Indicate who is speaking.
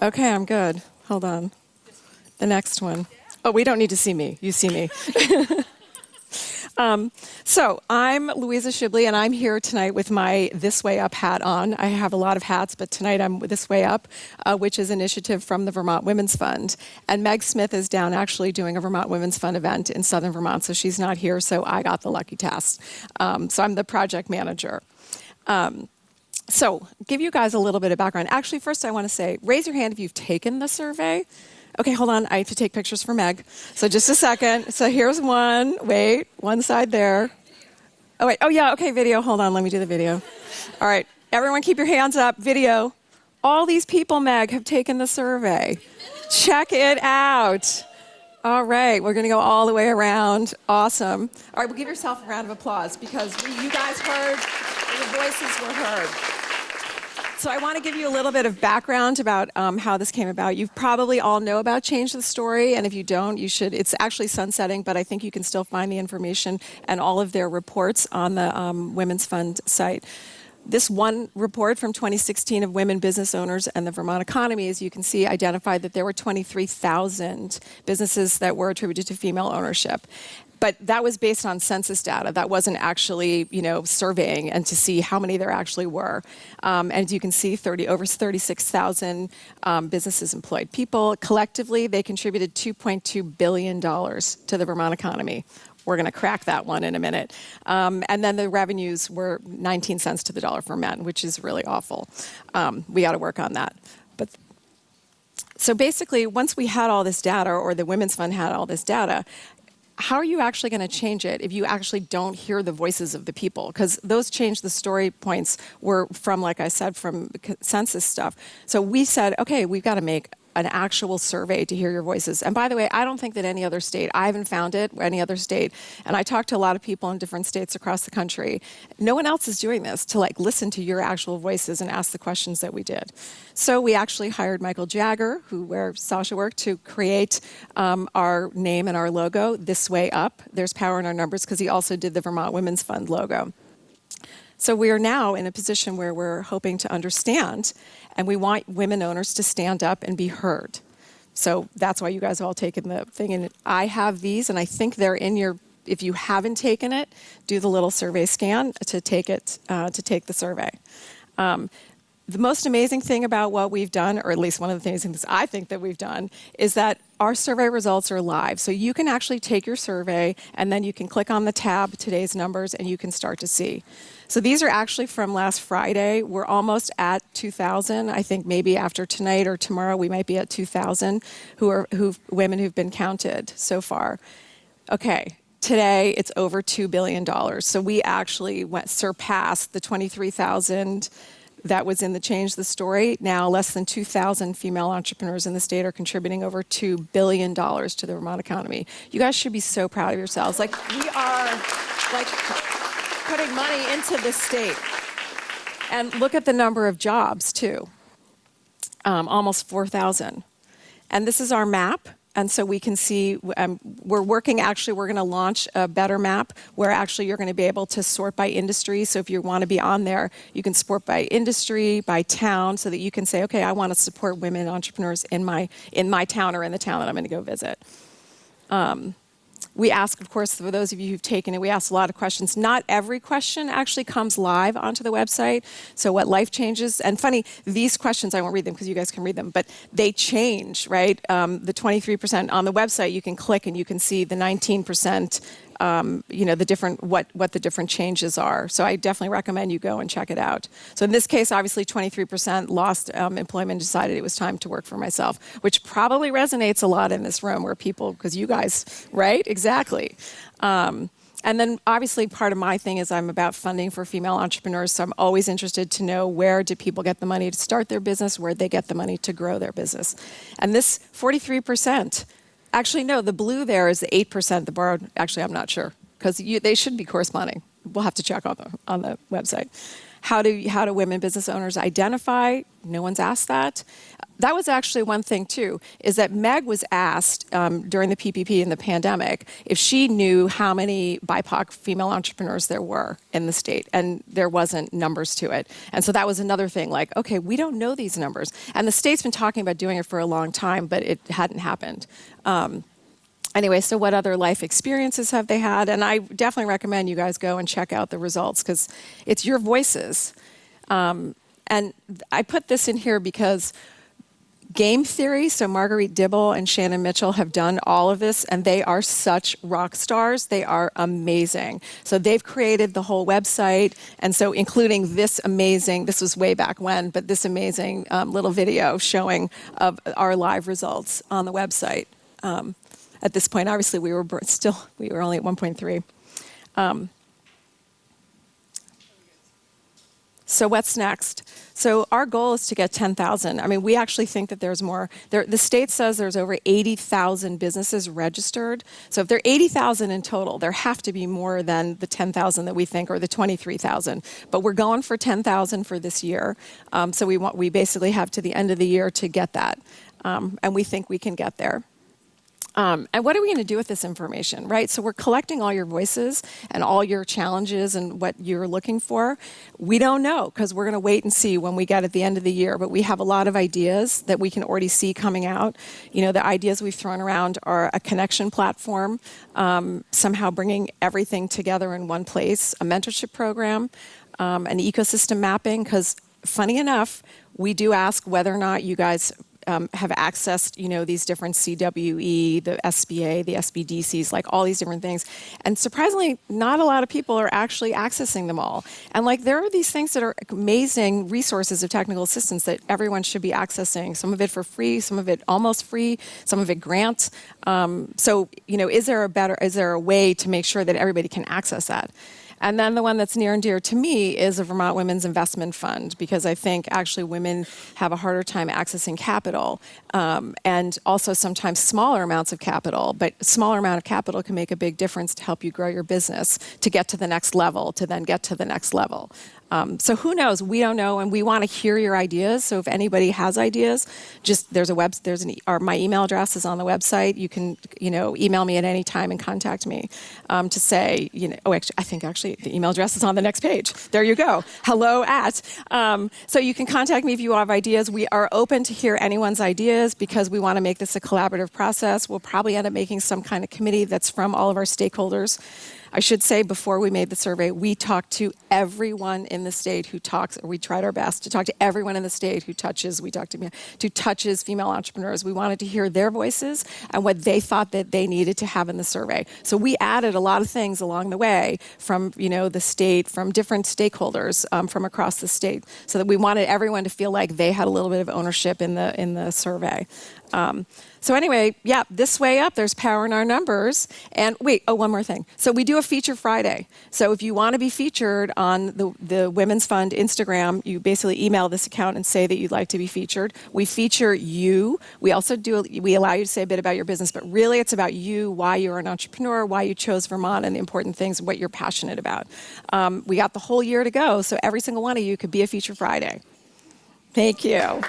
Speaker 1: Okay, I'm good. Hold on. The next one. Oh, we don't need to see me. You see me. So I'm Louisa Schibli, and I'm here tonight with my This Way Up hat on. I have a lot of hats, but tonight I'm with This Way Up, which is an initiative from the Vermont Women's Fund. And Meg Smith is down actually doing a Vermont Women's Fund event in southern Vermont, so she's not here, so I got the lucky task. So I'm the project manager. So give you guys a little bit of background. Actually, first I want to say, raise your hand if you've taken the survey. Okay, hold on. I have to take pictures for Meg. So just a second. So here's one. Wait, one side there. Oh, wait. Oh, yeah. Okay, video. Hold on. Let me do the video. All right. Everyone keep your hands up. Video. All these people, Meg, have taken the survey. Check it out. All right. We're going to go all the way around. Awesome. All right. Well, give yourself a round of applause because you guys heard, the voices were heard. So I want to give you a little bit of background about how this came about. You probably all know about Change the Story, and if you don't, you should. It's actually sunsetting, but I think you can still find the information and all of their reports on the Women's Fund site. This one report from 2016 of women business owners and the Vermont economy, as you can see, identified that there were 23,000 businesses that were attributed to female ownership. But that was based on census data. That wasn't actually, surveying and to see how many there actually were. And as you can see, over 36,000 businesses employed people. Collectively, they contributed $2.2 billion to the Vermont economy. We're going to crack that one in a minute. And then the revenues were 19 cents to the dollar for men, which is really awful. We got to work on that. So basically, once we had all this data, or the Women's Fund had all this data, how are you actually going to change it if you actually don't hear the voices of the people? Because those Change the Story points were from, like I said, from census stuff. So we said, okay, we've got to make an actual survey to hear your voices. And by the way, I don't think that any other state, I haven't found it, any other state, and I talked to a lot of people in different states across the country. No one else is doing this, to listen to your actual voices and ask the questions that we did. So we actually hired Michael Jagger, where Sasha worked, to create our name and our logo, This Way Up. There's power in our numbers, because he also did the Vermont Women's Fund logo. So we are now in a position where we're hoping to understand, and we want women owners to stand up and be heard. So that's why you guys have all taken the thing. And I have these, and I think they're in your, if you haven't taken it, do the little survey scan to take the survey. The most amazing thing about what we've done, or at least one of the things I think that we've done, is that our survey results are live. So you can actually take your survey, and then you can click on the tab, Today's Numbers, and you can start to see. So these are actually from last Friday. We're almost at 2,000. I think maybe after tonight or tomorrow, we might be at 2,000 women who've been counted so far. Okay. Today, it's over $2 billion. So we actually surpassed the 23,000 that was in the Change the Story. Now, less than 2,000 female entrepreneurs in the state are contributing over $2 billion to the Vermont economy. You guys should be so proud of yourselves. We are, putting money into this state. And look at the number of jobs, too. Almost 4,000. And this is our map. And so we can see, we're going to launch a better map where actually you're going to be able to sort by industry. So if you want to be on there, you can sort by industry, by town, so that you can say, okay, I want to support women entrepreneurs in my town or in the town that I'm going to go visit. We ask, of course, for those of you who've taken it, we ask a lot of questions. Not every question actually comes live onto the website. So what life changes, and funny, these questions, I won't read them because you guys can read them, but they change, right? The 23% on the website, you can click and you can see the 19%, the different, what the different changes are. So I definitely recommend you go and check it out. So in this case, obviously 23% lost employment, decided it was time to work for myself, which probably resonates a lot in this room where people, because you guys, right? Exactly. And then obviously part of my thing is I'm about funding for female entrepreneurs. So I'm always interested to know, where do people get the money to start their business? Where they get the money to grow their business? And this 43%, actually, no, the blue there is the 8%. The borrowed, actually, I'm not sure, because they should be corresponding. We'll have to check on the website. How do women business owners identify? No one's asked that. That was actually one thing, too, is that Meg was asked during the PPP and the pandemic if she knew how many BIPOC female entrepreneurs there were in the state, and there wasn't numbers to it. And so that was another thing, like, okay, we don't know these numbers. And the state's been talking about doing it for a long time, but it hadn't happened. Anyway, so what other life experiences have they had? And I definitely recommend you guys go and check out the results, because it's your voices. And I put this in here because game theory, so Marguerite Dibble and Shannon Mitchell have done all of this, and they are such rock stars. They are amazing. So they've created the whole website, and so including this was way back when, but this amazing little video showing of our live results on the website. At this point, obviously, we were only at 1.3. So what's next? So our goal is to get 10,000. I mean, we actually think that there's more. The state says there's over 80,000 businesses registered. So if there are 80,000 in total, there have to be more than the 10,000 that we think, or the 23,000. But we're going for 10,000 for this year. So we basically have to the end of the year to get that. And we think we can get there. And what are we going to do with this information, right? So we're collecting all your voices and all your challenges and what you're looking for. We don't know, because we're going to wait and see when we get at the end of the year. But we have a lot of ideas that we can already see coming out. You know, the ideas we've thrown around are a connection platform, somehow bringing everything together in one place, a mentorship program, an ecosystem mapping, because funny enough, we do ask whether or not you guys have accessed, these different CWE, the SBA, the SBDCs, like all these different things. And surprisingly, not a lot of people are actually accessing them all. And there are these things that are amazing resources of technical assistance that everyone should be accessing. Some of it for free, some of it almost free, some of it grants. So, is there a way to make sure that everybody can access that? And then the one that's near and dear to me is a Vermont Women's Investment Fund, because I think actually women have a harder time accessing capital, and also sometimes smaller amounts of capital. But a smaller amount of capital can make a big difference to help you grow your business, to get to the next level, to then get to the next level. So who knows? We don't know, and we want to hear your ideas. So if anybody has ideas, my email address is on the website. You can, email me at any time and contact me to say, I think the email address is on the next page. There you go. Hello at. So you can contact me if you have ideas. We are open to hear anyone's ideas, because we want to make this a collaborative process. We'll probably end up making some kind of committee that's from all of our stakeholders. I should say, before we made the survey, we talked to everyone in the state who talks, or we tried our best to talk to everyone in the state who touches female entrepreneurs. We wanted to hear their voices and what they thought that they needed to have in the survey. So we added a lot of things along the way from, the state, from different stakeholders from across the state, so that we wanted everyone to feel like they had a little bit of ownership in the survey. So anyway, this way up, there's power in our numbers. And one more thing. So we do a Feature Friday. So if you want to be featured on the Women's Fund Instagram, you basically email this account and say that you'd like to be featured. We feature you. We also we allow you to say a bit about your business, but really it's about you, why you're an entrepreneur, why you chose Vermont, and the important things, what you're passionate about. We got the whole year to go, so every single one of you could be a Feature Friday. Thank you.